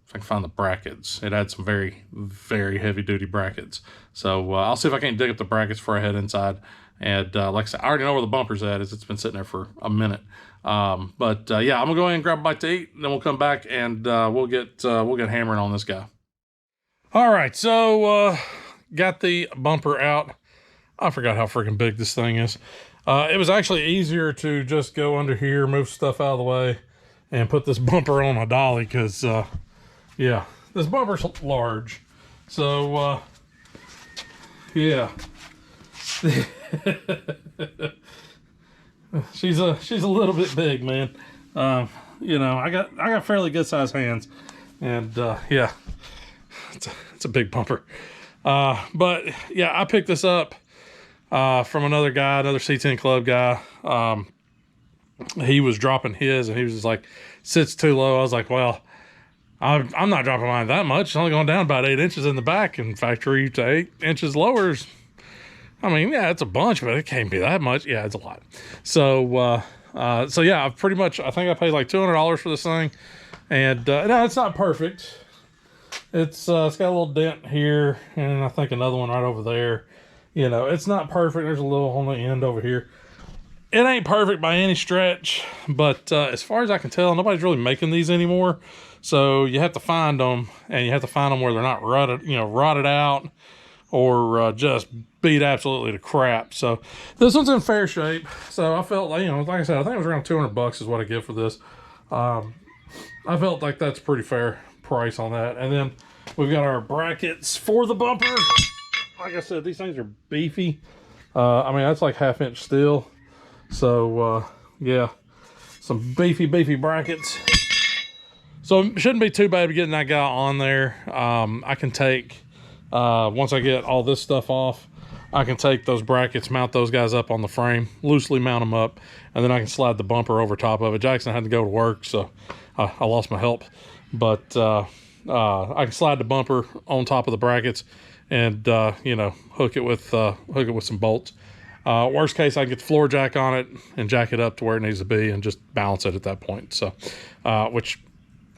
S1: If I can find the brackets. It had some very, very heavy duty brackets. So I'll see if I can't dig up the brackets before I head inside. And like I said, I already know where the bumper's at, as it's been sitting there for a minute. Yeah, I'm gonna go ahead and grab a bite to eat, and then we'll come back and we'll get hammering on this guy. All right, so got the bumper out. I forgot how freaking big this thing is. It was actually easier to just go under here, move stuff out of the way, and put this bumper on a dolly, because yeah, this bumper's large. So yeah. she's a little bit big, man. You know, I got fairly good sized hands, and yeah, it's a big bumper. But yeah, I picked this up from another guy, another C10 Club guy. He was dropping his, and he was just like, sits too low. I was like, well, I'm not dropping mine that much. It's only going down about 8 inches in the back, and factory to 8 inches lower is, I mean, yeah, it's a bunch, but it can't be that much. Yeah, it's a lot. So yeah, I think I paid like $200 for this thing, and no, it's not perfect. It's got a little dent here, and I think another one right over there. You know, it's not perfect. There's a little on the end over here. It ain't perfect by any stretch, but as far as I can tell, nobody's really making these anymore. So you have to find them, and you have to find them where they're not rotted out, or just beat absolutely to crap. So this one's in fair shape. So I felt like, like I said, I think it was around $200 is what I get for this. I felt like that's a pretty fair price on that. And then we've got our brackets for the bumper. Like I said, these things are beefy. I mean, that's like 1/2 inch steel. So yeah, some beefy brackets. So it shouldn't be too bad getting that guy on there. I can take, once I get all this stuff off, I can take those brackets, mount those guys up on the frame, loosely mount them up, and then I can slide the bumper over top of it. Jackson had to go to work, so I lost my help. But I can slide the bumper on top of the brackets, and hook it with some bolts. Worst case, I can get the floor jack on it and jack it up to where it needs to be, and just balance it at that point. So, which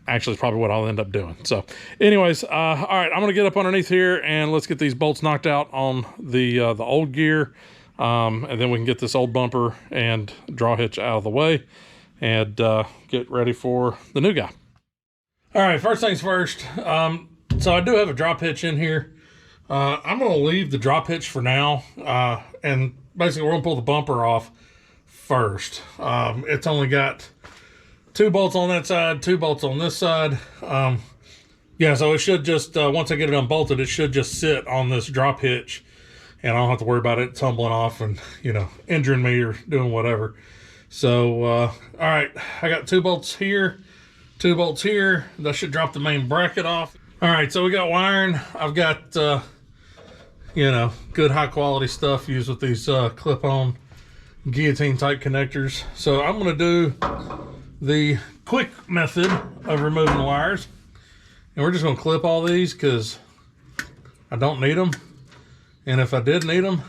S1: actually is probably what I'll end up doing. So anyways, all right, I'm gonna get up underneath here, and let's get these bolts knocked out on the old gear, and then we can get this old bumper and draw hitch out of the way, and get ready for the new guy. All right, first things first. So I do have a drop hitch in here. I'm gonna leave the drop hitch for now, and basically we're gonna pull the bumper off first. It's only got 2 bolts on that side, 2 bolts on this side. Yeah, so it should just, once I get it unbolted, it should just sit on this drop hitch, and I don't have to worry about it tumbling off and, injuring me or doing whatever. So, all right, I got 2 bolts here, 2 bolts here. That should drop the main bracket off. All right, so we got wiring. I've got, good high quality stuff used with these clip-on guillotine type connectors. So I'm gonna do the quick method of removing the wires, and we're just going to clip all these because I don't need them, and if I did need them,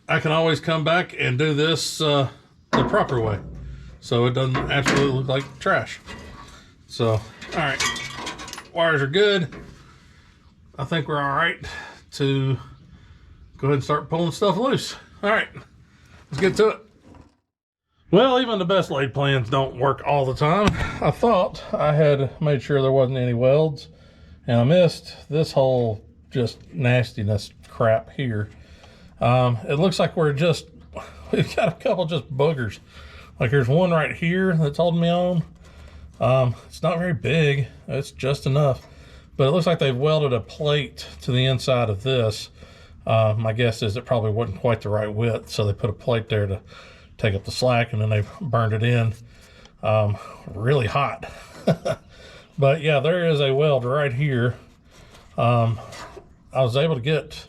S1: I can always come back and do this the proper way, so it doesn't absolutely look like trash. So, all right, wires are good. I think we're all right to go ahead and start pulling stuff loose. All right, let's get to it. Well, even the best laid plans don't work all the time. I thought I had made sure there wasn't any welds, and I missed this whole just nastiness crap here. It looks like we've got a couple just boogers. Like there's one right here that's holding me on. It's not very big, it's just enough, but it looks like they've welded a plate to the inside of this. My guess is it probably wasn't quite the right width, so they put a plate there to take up the slack, and then they've burned it in. Really hot. But yeah, there is a weld right here. I was able to get,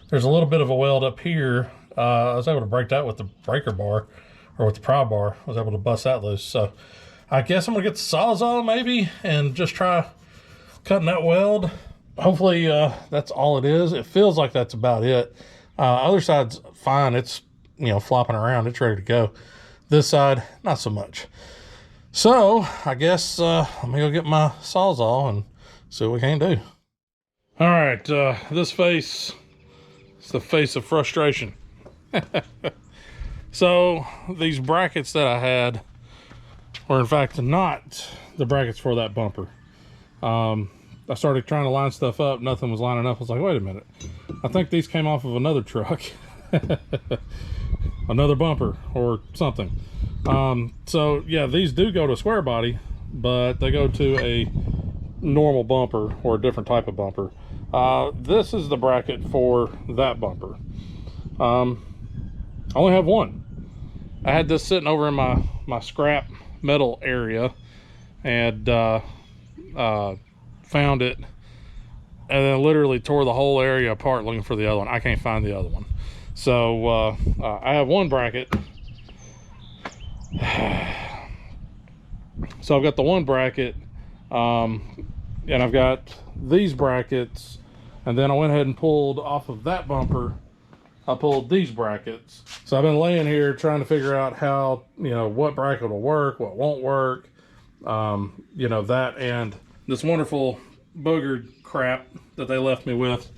S1: there's a little bit of a weld up here. I was able to break that with the breaker bar, or with the pry bar. I was able to bust that loose. So I guess I'm gonna get the Sawzall maybe and just try cutting that weld. Hopefully that's all it is. It feels like that's about it. Other side's fine. It's, you know, flopping around. It's ready to go. This side, not so much. So I guess let me go get my Sawzall and see what we can do. All right, this face is the face of frustration. So these brackets that I had were in fact not the brackets for that bumper. I started trying to line stuff up. Nothing was lining up. I was like, wait a minute. I think these came off of another truck. Another bumper or something. So yeah, these do go to a square body, but they go to a normal bumper or a different type of bumper. This is the bracket for that bumper. I only have one. I had this sitting over in my scrap metal area, and found it, and then literally tore the whole area apart looking for the other one. I can't find the other one. So I have one bracket. So I've got the one bracket, and I've got these brackets, and then I went ahead and pulled off of that bumper. I pulled these brackets. So I've been laying here trying to figure out how, you know, what bracket will work, what won't work, you know, that and this wonderful boogered crap that they left me with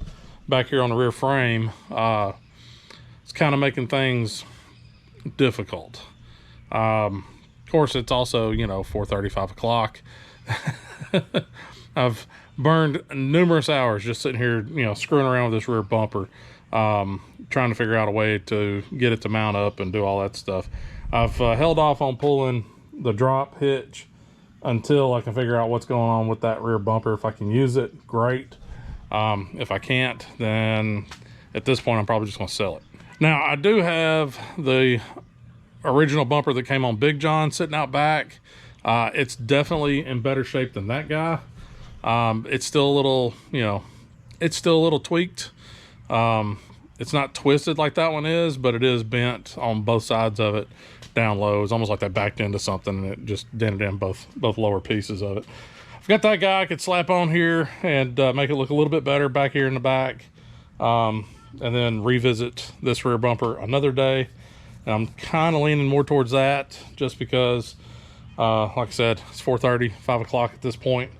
S1: back here on the rear frame. It's kind of making things difficult. Of course, it's also, you know, 4:30, 5 o'clock. I've burned numerous hours just sitting here, you know, screwing around with this rear bumper, trying to figure out a way to get it to mount up and do all that stuff. I've held off on pulling the drop hitch until I can figure out what's going on with that rear bumper. If I can use it, great. If I can't, then at this point I'm probably just gonna sell it. Now I do have the original bumper that came on Big John sitting out back. It's definitely in better shape than that guy. It's still a little, you know, it's still a little tweaked. It's not twisted like that one is, but it is bent on both sides of it down low. It's almost like that backed into something, and it just dented in both lower pieces of it. I've got that guy I could slap on here and make it look a little bit better back here in the back, and then revisit this rear bumper another day. And I'm kind of leaning more towards that just because, like I said, it's 4:30, 5 o'clock at this point.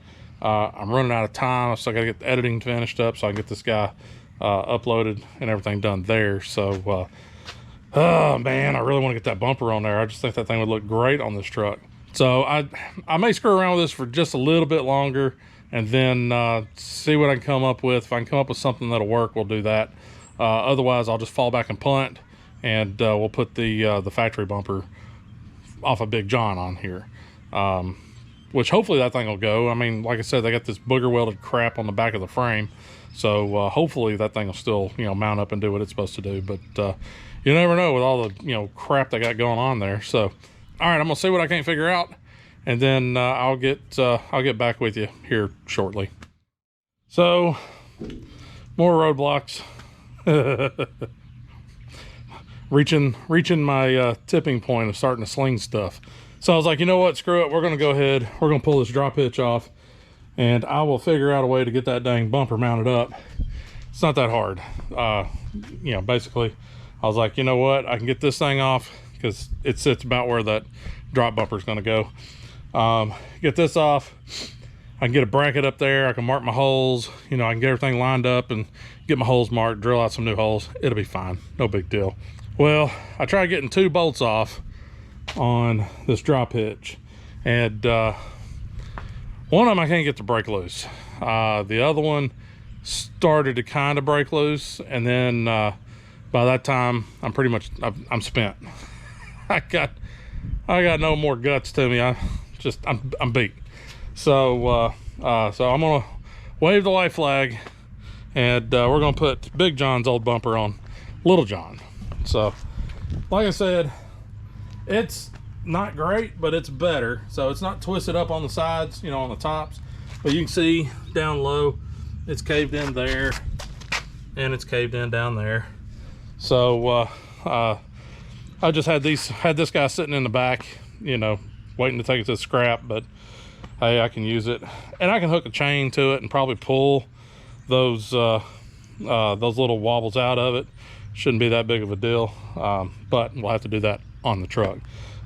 S1: I'm running out of time. So I got to get the editing finished up so I can get this guy uploaded and everything done there. So oh man, I really want to get that bumper on there. I just think that thing would look great on this truck. So I may screw around with this for just a little bit longer and then see what I can come up with. If I can come up with something that'll work, we'll do that. Otherwise I'll just fall back and punt, and we'll put the factory bumper off of Big John on here, which hopefully that thing will go. I mean, like I said, they got this booger welded crap on the back of the frame, so hopefully that thing will still, you know, mount up and do what it's supposed to do. But you never know with all the, you know, crap they got going on there. So all right, I'm gonna see what I can't figure out, and then I'll get back with you here shortly. So more roadblocks. reaching my tipping point of starting to sling stuff. So I was like, you know what, screw it, we're gonna go ahead, we're gonna pull this drop hitch off, and I will figure out a way to get that dang bumper mounted up. It's not that hard. You know, basically I was like, you know what, I can get this thing off because it sits about where that drop bumper is going to go. Get this off. I can get a bracket up there. I can mark my holes. You know, I can get everything lined up and get my holes marked, drill out some new holes. It'll be fine. No big deal. Well, I tried getting 2 bolts off on this drop hitch, and one of them I can't get the brake loose. The other one started to kind of break loose, and then by that time I'm spent. I got no more guts to me. I'm beat. So so I'm gonna wave the white flag, and we're gonna put Big John's old bumper on Little John. So like I said, it's not great, but it's better. So it's not twisted up on the sides, you know, on the tops, but you can see down low it's caved in there, and it's caved in down there. So I just had this guy sitting in the back, you know, waiting to take it to the scrap, but hey, I can use it, and I can hook a chain to it and probably pull those little wobbles out of it. Shouldn't be that big of a deal, but we'll have to do that on the truck.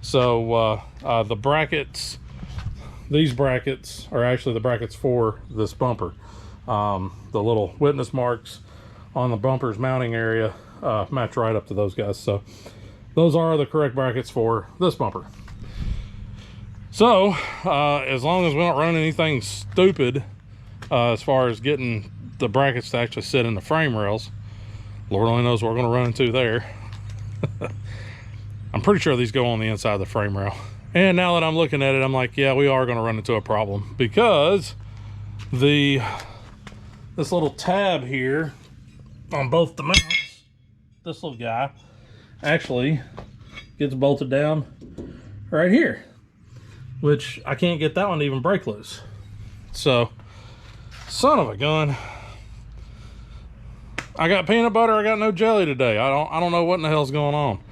S1: So the brackets, these brackets are actually the brackets for this bumper. The little witness marks on the bumper's mounting area match right up to those guys. So those are the correct brackets for this bumper. So as long as we don't run anything stupid as far as getting the brackets to actually sit in the frame rails, Lord only knows what we're going to run into there. I'm pretty sure these go on the inside of the frame rail. And now that I'm looking at it, I'm like, yeah, we are going to run into a problem, because this little tab here on both the mounts, this little guy actually gets bolted down right here, which I can't get that one to even break loose. So, son of a gun. I got peanut butter, I got no jelly today. I don't know what in the hell's going on.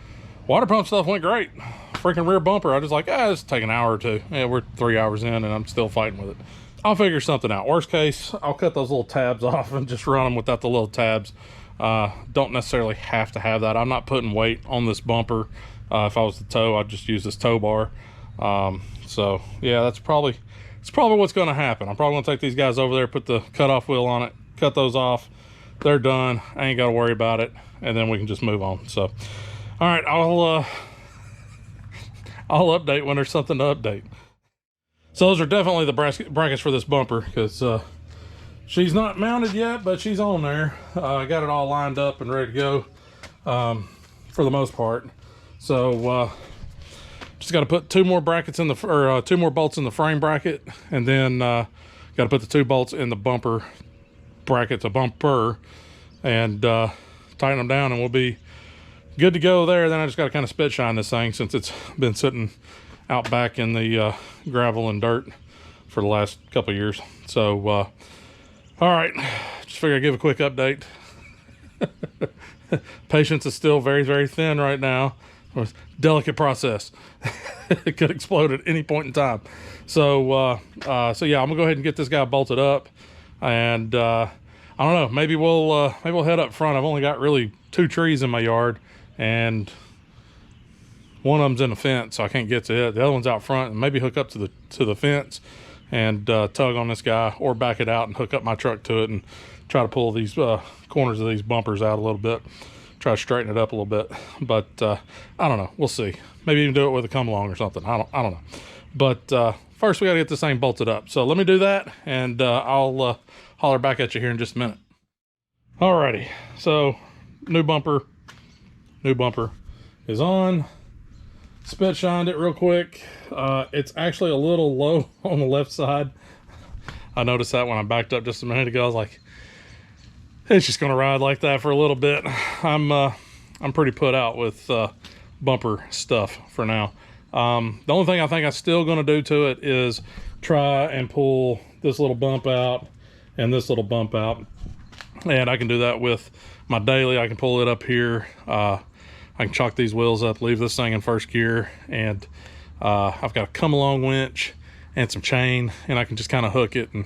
S1: Water pump stuff went great. Freaking rear bumper, I just like, it's take an hour or two. Yeah, we're 3 hours in and I'm still fighting with it. I'll figure something out. Worst case, I'll cut those little tabs off and just run them without the little tabs. Don't necessarily have to have that. I'm not putting weight on this bumper. If I was to tow, I'd just use this tow bar. So yeah, it's probably what's going to happen. I'm probably going to take these guys over there, put the cutoff wheel on it, cut those off. They're done. I ain't got to worry about it, and then we can just move on. So, all right, I'll update when there's something to update. So those are definitely the brackets for this bumper, because she's not mounted yet, but she's on there. I got it all lined up and ready to go for the most part. So just got to put 2 more brackets in the 2 more bolts in the frame bracket, and then got to put the 2 bolts in the bumper bracket to bumper, and tighten them down, and we'll be good to go there. Then I just got to kind of spit shine this thing, since it's been sitting out back in the gravel and dirt for the last couple of years. So all right, just figure I'd give a quick update. Patience is still very, very thin right now. Delicate process. It could explode at any point in time. So so yeah, I'm gonna go ahead and get this guy bolted up, and I don't know, maybe we'll head up front. I've only got really 2 trees in my yard, and one of them's in the fence, so I can't get to it. The other one's out front, and maybe hook up to the fence and tug on this guy, or back it out and hook up my truck to it and try to pull these corners of these bumpers out a little bit, try to straighten it up a little bit. But I don't know, we'll see. Maybe even do it with a come along or something. I don't know. But first we got to get this thing bolted up. So let me do that, and I'll holler back at you here in just a minute. Alrighty, so new bumper is on. Spit shined it real quick. It's actually a little low on the left side. I noticed that when I backed up just a minute ago. I was like, it's just gonna ride like that for a little bit. I'm pretty put out with bumper stuff for now. The only thing I think I'm still gonna do to it is try and pull this little bump out and this little bump out, and I can do that with my daily. I can pull it up here. I can chalk these wheels up, leave this thing in first gear, and I've got a come along winch and some chain, and I can just kind of hook it and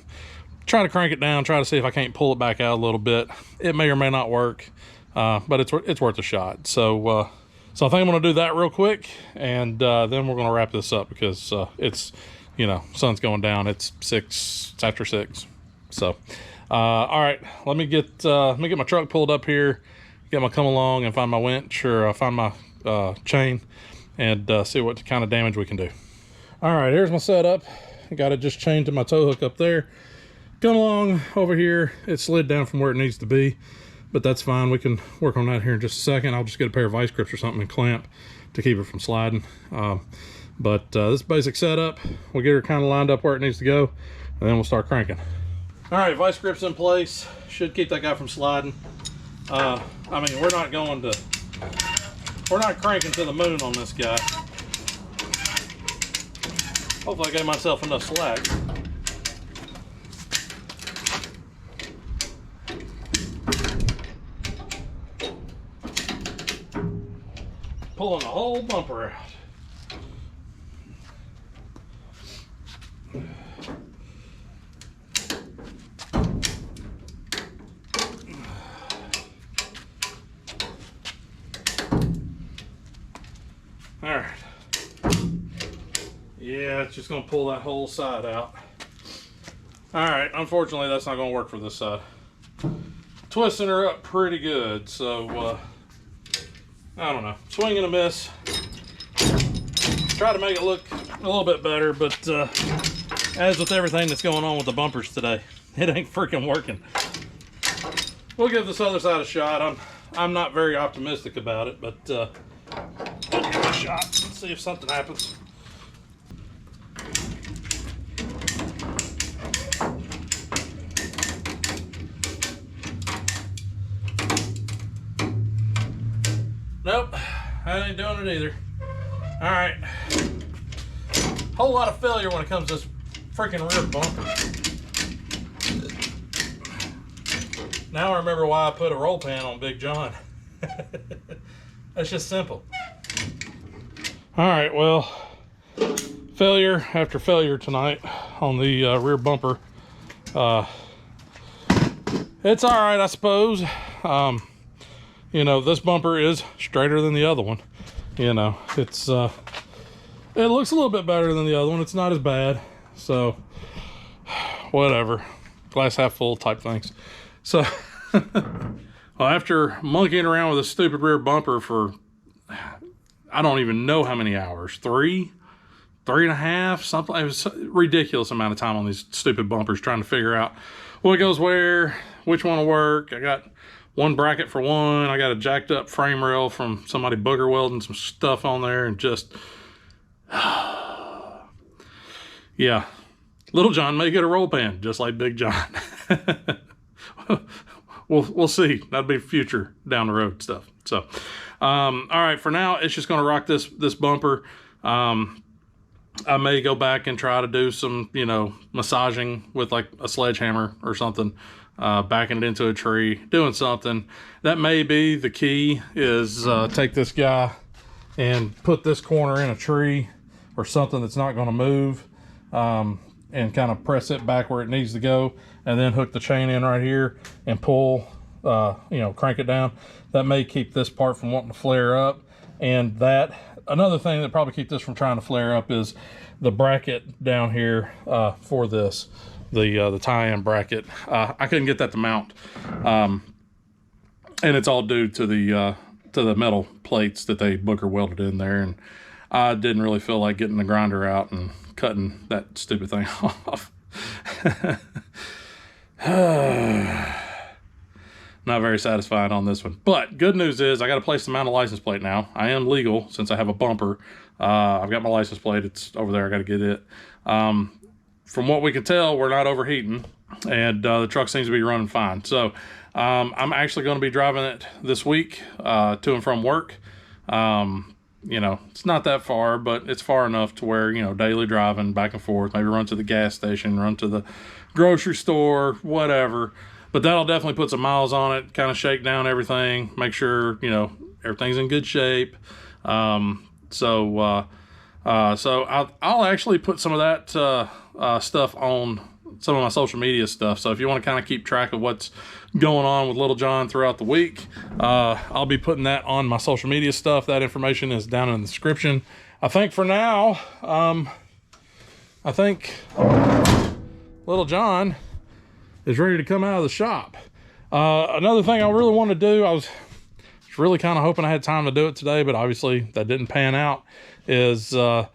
S1: try to crank it down, try to see if I can't pull it back out a little bit. It may or may not work, but it's worth a shot. So so I think I'm gonna do that real quick, and then we're gonna wrap this up, because it's you know, sun's going down. It's after 6. So, all right, let me get my truck pulled up here, get my come along and find my winch or find my chain and see what kind of damage we can do. All right, here's my setup. I got it just chained to my tow hook up there. Come along over here. It slid down from where it needs to be, but that's fine. We can work on that here in just a second. I'll just get a pair of vice grips or something and clamp to keep it from sliding. But this basic setup, we'll get her kind of lined up where it needs to go, and then we'll start cranking. All right, vice grips in place. Should keep that guy from sliding. I mean, we're not cranking to the moon on this guy. Hopefully I gave myself enough slack. Pulling the whole bumper out. All right. Yeah, it's just gonna pull that whole side out. All right, unfortunately that's not gonna work for this side. Twisting her up pretty good, so I don't know, swing and a miss. Try to make it look a little bit better, but as with everything that's going on with the bumpers today, it ain't freaking working. We'll give this other side a shot. I'm not very optimistic about it, but we'll give it a shot and see if something happens. Nope, that ain't doing it either. All right, whole lot of failure when it comes to this freaking rear bumper. Now I remember why I put a roll pan on Big John. That's just simple. All right, well, failure after failure tonight on the rear bumper. It's all right, I suppose. You know, this bumper is straighter than the other one. You know, it's it looks a little bit better than the other one. It's not as bad, so whatever, glass half full type things. So well, after monkeying around with a stupid rear bumper for I don't even know how many hours, 3.5, something. It was a ridiculous amount of time on these stupid bumpers trying to figure out what goes where, which one will work. I got one bracket for one. I got a jacked up frame rail from somebody booger welding some stuff on there, and just yeah, Little John may get a roll pan just like Big John. We'll see. That'll be future down the road stuff. So all right, for now it's just gonna rock this bumper. I may go back and try to do some, you know, massaging with like a sledgehammer or something, backing it into a tree, doing something. That may be the key, is take this guy and put this corner in a tree or something that's not going to move, and kind of press it back where it needs to go, and then hook the chain in right here and pull, you know, crank it down. That may keep this part from wanting to flare up. And that, another thing that probably keep this from trying to flare up is the bracket down here for this, the tie-in bracket. I couldn't get that to mount, and it's all due to the metal plates that they booger welded in there, and I didn't really feel like getting the grinder out and cutting that stupid thing off. Not very satisfied on this one, but good news is I got a place to mount a license plate now. I am legal since I have a bumper. I've got my license plate. It's over there. I got to get it. From what we can tell, we're not overheating, and the truck seems to be running fine. So I'm actually going to be driving it this week to and from work. You know, it's not that far, but it's far enough to where, you know, daily driving back and forth, maybe run to the gas station, run to the grocery store, whatever. But that'll definitely put some miles on it, kind of shake down everything, make sure, you know, everything's in good shape. So I'll actually put some of that stuff on some of my social media stuff. So if you want to kind of keep track of what's going on with Little John throughout the week, I'll be putting that on my social media stuff. That information is down in the description. I think for now, I think little John is ready to come out of the shop. Another thing I really want to do, I was really kind of hoping I had time to do it today, but obviously that didn't pan out, is the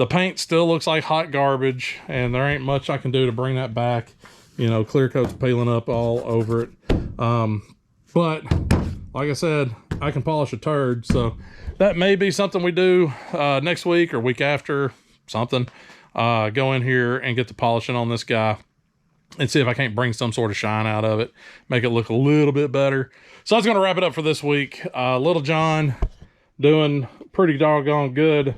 S1: paint still looks like hot garbage, and there ain't much I can do to bring that back. You know, clear coat's peeling up all over it. But like I said, I can polish a turd, so that may be something we do next week or week after, something. Go in here and get the polishing on this guy and see if I can't bring some sort of shine out of it, make it look a little bit better. So that's going to wrap it up for this week. Little John doing pretty doggone good.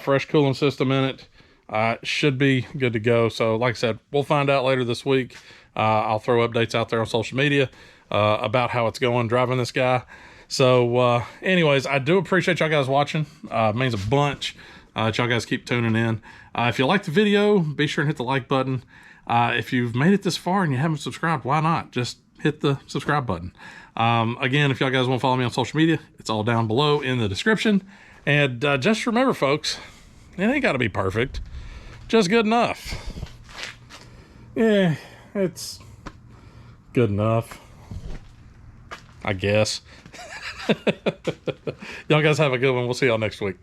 S1: Fresh cooling system in it. Should be good to go. So like I said, we'll find out later this week. I'll throw updates out there on social media about how it's going driving this guy. So anyways, I do appreciate y'all guys watching. It means a bunch that y'all guys keep tuning in. If you like the video, be sure and hit the like button. If you've made it this far and you haven't subscribed, why not? Just hit the subscribe button. Again, if y'all guys want to follow me on social media, it's all down below in the description. And just remember, folks, it ain't got to be perfect. Just good enough. Yeah, it's good enough, I guess. Y'all guys have a good one. We'll see y'all next week.